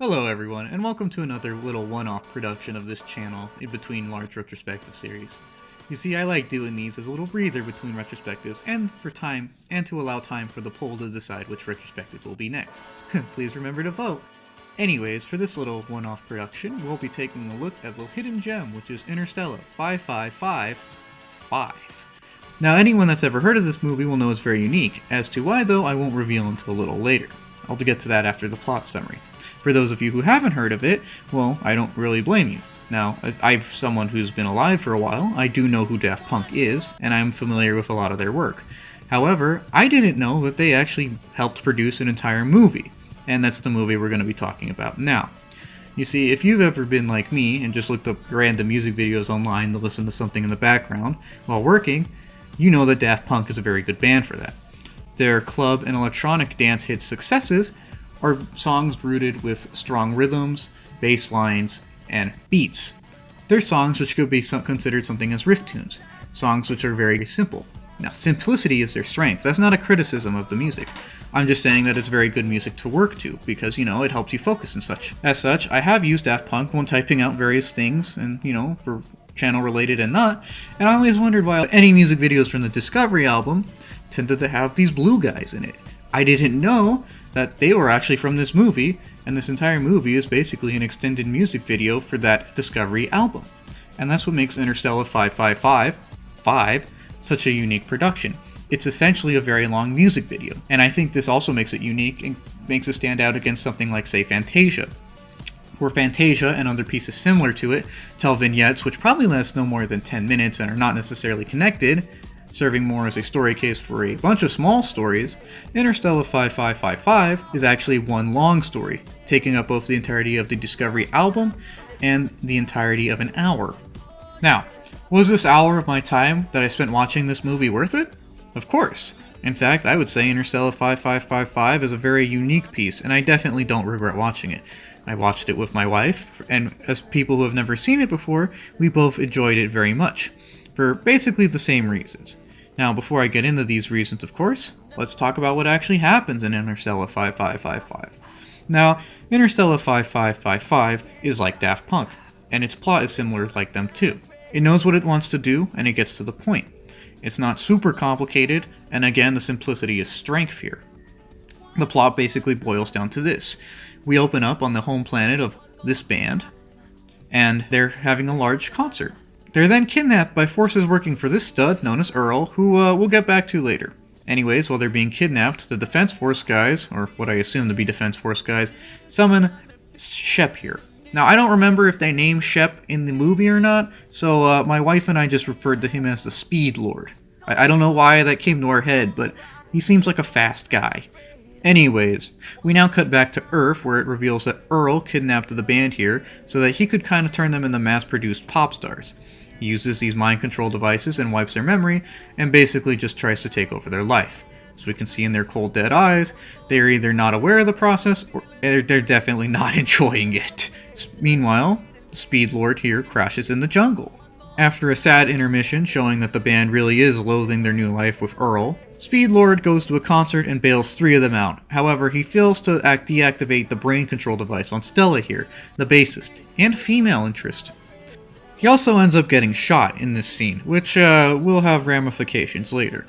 Hello everyone, and welcome to another little one-off production of this channel in between large retrospective series. You see, I like doing these as a little breather between retrospectives and to allow time for the poll to decide which retrospective will be next. Please remember to vote! Anyways, for this little one-off production, we'll be taking a look at the hidden gem, which is Interstella 5555. Now, anyone that's ever heard of this movie will know it's very unique. As to why, though, I won't reveal until a little later. I'll get to that after the plot summary. For those of you who haven't heard of it, well, I don't really blame you. Now, as I'm someone who's been alive for a while, I do know who Daft Punk is, and I'm familiar with a lot of their work. However, I didn't know that they actually helped produce an entire movie, and that's the movie we're going to be talking about now. You see, if you've ever been like me and just looked up random music videos online to listen to something in the background while working, you know that Daft Punk is a very good band for that. Their club and electronic dance hit successes are songs rooted with strong rhythms, bass lines, and beats. They're songs which could be considered something as riff tunes, songs which are very simple. Now, simplicity is their strength. That's not a criticism of the music. I'm just saying that it's very good music to work to, because, it helps you focus and such. As such, I have used Daft Punk when typing out various things, and, for channel related and not, and I always wondered why any music videos from the Discovery album tended to have these blue guys in it. I didn't know that they were actually from this movie, and this entire movie is basically an extended music video for that Discovery album. And that's what makes Interstella 5555 such a unique production. It's essentially a very long music video, and I think this also makes it unique and makes it stand out against something like, say, Fantasia, where Fantasia and other pieces similar to it tell vignettes which probably last no more than 10 minutes and are not necessarily connected, serving more as a story case for a bunch of small stories. Interstella 5555 is actually one long story, taking up both the entirety of the Discovery album and the entirety of an hour. Now, was this hour of my time that I spent watching this movie worth it? Of course. In fact, I would say Interstella 5555 is a very unique piece, and I definitely don't regret watching it. I watched it with my wife, and as people who have never seen it before, we both enjoyed it very much, for basically the same reasons. Now, before I get into these reasons, of course, let's talk about what actually happens in Interstella 5555. Now, Interstella 5555 is like Daft Punk, and its plot is similar like them too. It knows what it wants to do, and it gets to the point. It's not super complicated, and again, the simplicity is strength here. The plot basically boils down to this. We open up on the home planet of this band, and they're having a large concert. They're then kidnapped by forces working for this stud known as Earl, who we'll get back to later. Anyways, while they're being kidnapped, the Defense Force guys, or what I assume to be Defense Force guys, summon Shep here. Now, I don't remember if they named Shep in the movie or not, so my wife and I just referred to him as the Speed Lord. I don't know why that came to our head, but he seems like a fast guy. Anyways, we now cut back to Earth, where it reveals that Earl kidnapped the band here so that he could kind of turn them into mass-produced pop stars. He uses these mind control devices and wipes their memory, and basically just tries to take over their life. As we can see in their cold dead eyes, they are either not aware of the process, or they're definitely not enjoying it. Meanwhile, the Speed Lord here crashes in the jungle. After a sad intermission showing that the band really is loathing their new life with Earl, Speed Lord goes to a concert and bails 3 of them out. However, he fails to deactivate the brain control device on Stella here, the bassist, and female interest. He also ends up getting shot in this scene, which will have ramifications later.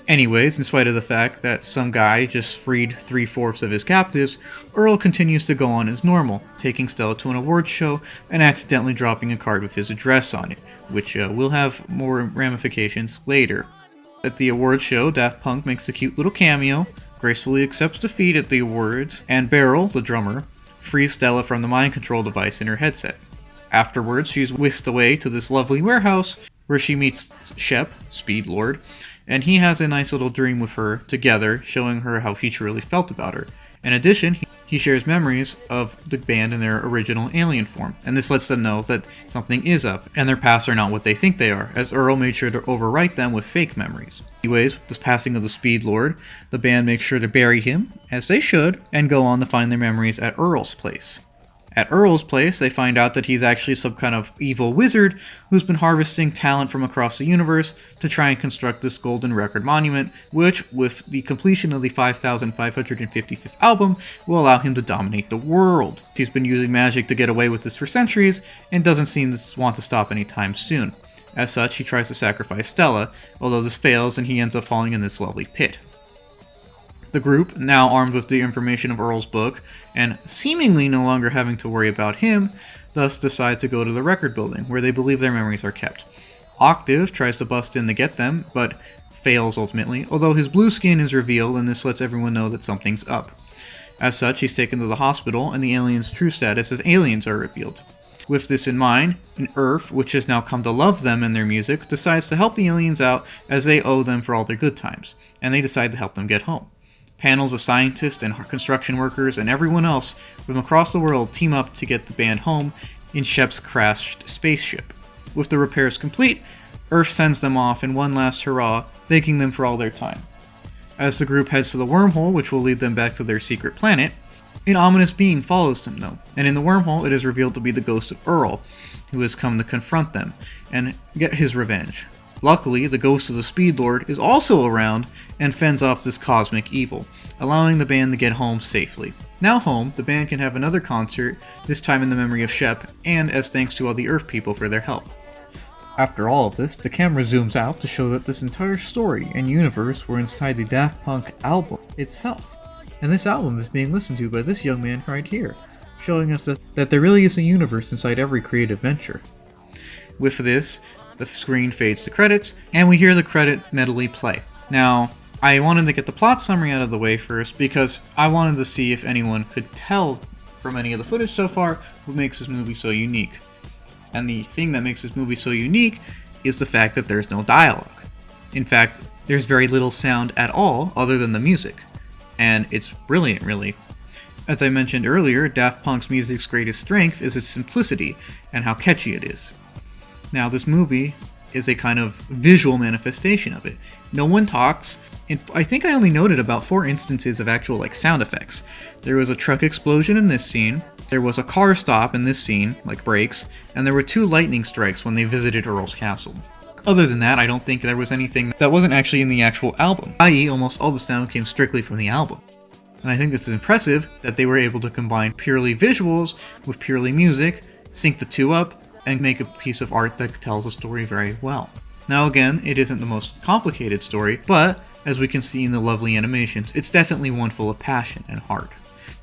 Anyways, in spite of the fact that some guy just freed 3/4 of his captives, Earl continues to go on as normal, taking Stella to an awards show and accidentally dropping a card with his address on it, which will have more ramifications later. At the awards show, Daft Punk makes a cute little cameo, gracefully accepts defeat at the awards, and Beryl, the drummer, frees Stella from the mind control device in her headset. Afterwards, she's whisked away to this lovely warehouse where she meets Shep, Speed Lord, and he has a nice little dream with her together, showing her how he truly felt about her. In addition, he shares memories of the band in their original alien form, and this lets them know that something is up, and their pasts are not what they think they are, as Earl made sure to overwrite them with fake memories. Anyways, with this passing of the Speed Lord, the band makes sure to bury him, as they should, and go on to find their memories at Earl's place. At Earl's place, they find out that he's actually some kind of evil wizard who's been harvesting talent from across the universe to try and construct this golden record monument, which, with the completion of the 5,555th album, will allow him to dominate the world. He's been using magic to get away with this for centuries, and doesn't seem to want to stop anytime soon. As such, he tries to sacrifice Stella, although this fails and he ends up falling in this lovely pit. The group, now armed with the information of Earl's book, and seemingly no longer having to worry about him, thus decide to go to the record building, where they believe their memories are kept. Octave tries to bust in to get them, but fails ultimately, although his blue skin is revealed and this lets everyone know that something's up. As such, he's taken to the hospital, and the aliens' true status as aliens are revealed. With this in mind, an Earth, which has now come to love them and their music, decides to help the aliens out as they owe them for all their good times, and they decide to help them get home. Panels of scientists and construction workers and everyone else from across the world team up to get the band home in Shep's crashed spaceship. With the repairs complete, Earth sends them off in one last hurrah, thanking them for all their time. As the group heads to the wormhole, which will lead them back to their secret planet, an ominous being follows them though, and in the wormhole it is revealed to be the ghost of Earl, who has come to confront them and get his revenge. Luckily, the ghost of the Speed Lord is also around and fends off this cosmic evil, allowing the band to get home safely. Now home, the band can have another concert, this time in the memory of Shep, and as thanks to all the Earth people for their help. After all of this, the camera zooms out to show that this entire story and universe were inside the Daft Punk album itself. And this album is being listened to by this young man right here, showing us that there really is a universe inside every creative venture. With this, the screen fades to credits, and we hear the credit medley play. Now, I wanted to get the plot summary out of the way first, because I wanted to see if anyone could tell from any of the footage so far what makes this movie so unique. And the thing that makes this movie so unique is the fact that there's no dialogue. In fact, there's very little sound at all other than the music. And it's brilliant, really. As I mentioned earlier, Daft Punk's music's greatest strength is its simplicity and how catchy it is. Now, this movie is a kind of visual manifestation of it. No one talks, and I think I only noted about 4 instances of actual sound effects. There was a truck explosion in this scene, there was a car stop in this scene, like brakes, and there were 2 lightning strikes when they visited Earl's castle. Other than that, I don't think there was anything that wasn't actually in the actual album, i.e. almost all the sound came strictly from the album. And I think this is impressive that they were able to combine purely visuals with purely music, sync the 2 up, and make a piece of art that tells a story very well. Now again, it isn't the most complicated story, but as we can see in the lovely animations, it's definitely one full of passion and heart.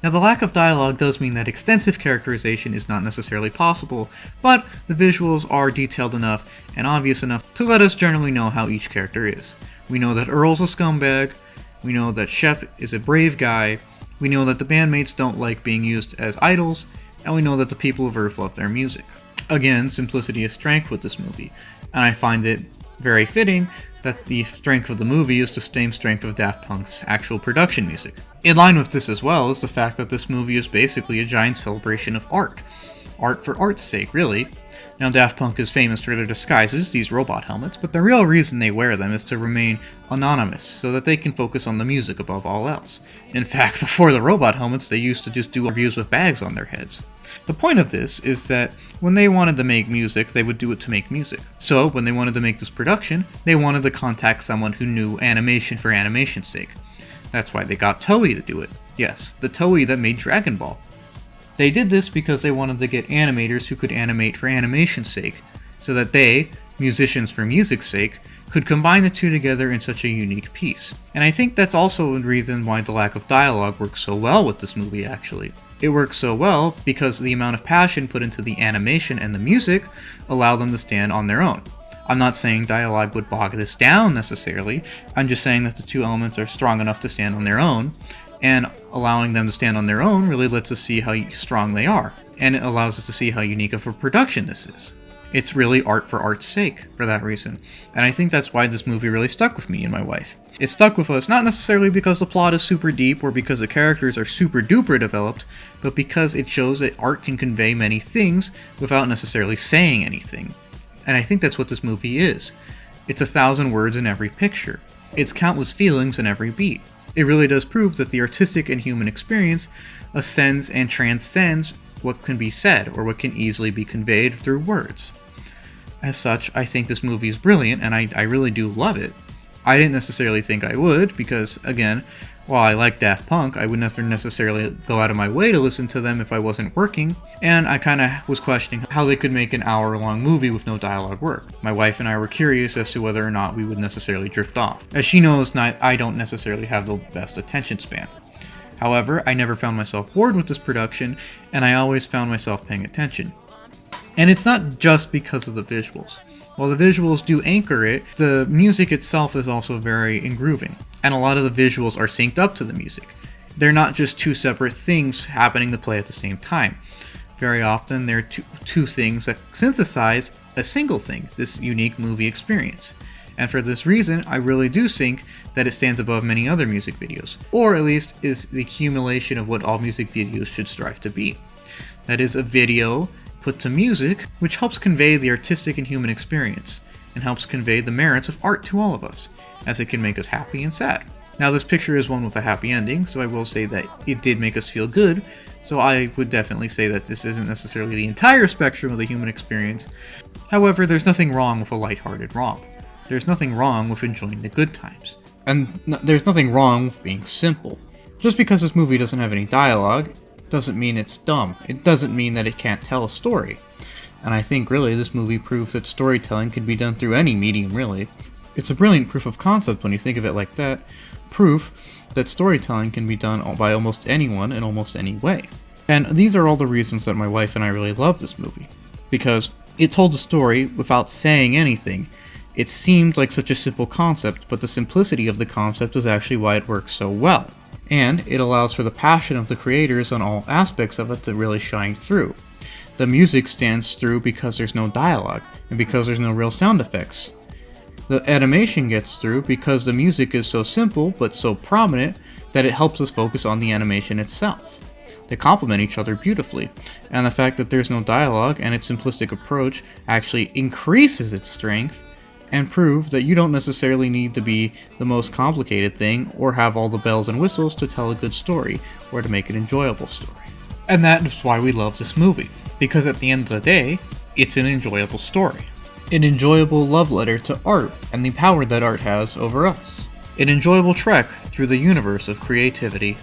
Now the lack of dialogue does mean that extensive characterization is not necessarily possible, but the visuals are detailed enough and obvious enough to let us generally know how each character is. We know that Earl's a scumbag, we know that Shep is a brave guy, we know that the bandmates don't like being used as idols, and we know that the people of Earth love their music. Again, simplicity is strength with this movie, and I find it very fitting that the strength of the movie is the same strength of Daft Punk's actual production music. In line with this as well is the fact that this movie is basically a giant celebration of art. Art for art's sake, really. Now, Daft Punk is famous for their disguises, these robot helmets, but the real reason they wear them is to remain anonymous, so that they can focus on the music above all else. In fact, before the robot helmets, they used to just do reviews with bags on their heads. The point of this is that when they wanted to make music, they would do it to make music. So, when they wanted to make this production, they wanted to contact someone who knew animation for animation's sake. That's why they got Toei to do it. Yes, the Toei that made Dragon Ball. They did this because they wanted to get animators who could animate for animation's sake, so that they, musicians for music's sake, could combine the 2 together in such a unique piece. And I think that's also a reason why the lack of dialogue works so well with this movie, actually. It works so well because the amount of passion put into the animation and the music allow them to stand on their own. I'm not saying dialogue would bog this down necessarily, I'm just saying that the 2 elements are strong enough to stand on their own, and allowing them to stand on their own really lets us see how strong they are, and it allows us to see how unique of a production this is. It's really art for art's sake, for that reason, and I think that's why this movie really stuck with me and my wife. It stuck with us not necessarily because the plot is super deep or because the characters are super duper developed, but because it shows that art can convey many things without necessarily saying anything. And I think that's what this movie is. It's 1,000 words in every picture. It's countless feelings in every beat. It really does prove that the artistic and human experience ascends and transcends what can be said or what can easily be conveyed through words. As such, I think this movie is brilliant, and I really do love it. I didn't necessarily think I would, because, again, while I like Daft Punk, I would never necessarily go out of my way to listen to them if I wasn't working, and I kind of was questioning how they could make an hour-long movie with no dialogue work. My wife and I were curious as to whether or not we would necessarily drift off. As she knows, I don't necessarily have the best attention span. However, I never found myself bored with this production, and I always found myself paying attention. And it's not just because of the visuals. While the visuals do anchor it, the music itself is also very engrooving, and a lot of the visuals are synced up to the music. They're not just two separate things happening to play at the same time. Very often, they're two things that synthesize a single thing, this unique movie experience. And for this reason, I really do think that it stands above many other music videos, or at least is the accumulation of what all music videos should strive to be. That is, a video put to music, which helps convey the artistic and human experience, and helps convey the merits of art to all of us, as it can make us happy and sad. Now, this picture is one with a happy ending, so I will say that it did make us feel good, so I would definitely say that this isn't necessarily the entire spectrum of the human experience. However, there's nothing wrong with a lighthearted romp. There's nothing wrong with enjoying the good times. And there's nothing wrong with being simple. Just because this movie doesn't have any dialogue, doesn't mean it's dumb. It doesn't mean that it can't tell a story. And I think really this movie proves that storytelling can be done through any medium, really. It's a brilliant proof of concept when you think of it like that. Proof that storytelling can be done by almost anyone in almost any way. And these are all the reasons that my wife and I really love this movie. Because it told a story without saying anything. It seemed like such a simple concept, but the simplicity of the concept is actually why it works so well. And it allows for the passion of the creators on all aspects of it to really shine through. The music stands through because there's no dialogue, and because there's no real sound effects. The animation gets through because the music is so simple, but so prominent, that it helps us focus on the animation itself. They complement each other beautifully, and the fact that there's no dialogue and its simplistic approach actually increases its strength, and prove that you don't necessarily need to be the most complicated thing or have all the bells and whistles to tell a good story or to make an enjoyable story. And that is why we love this movie, because at the end of the day, it's an enjoyable story. An enjoyable love letter to art and the power that art has over us. An enjoyable trek through the universe of creativity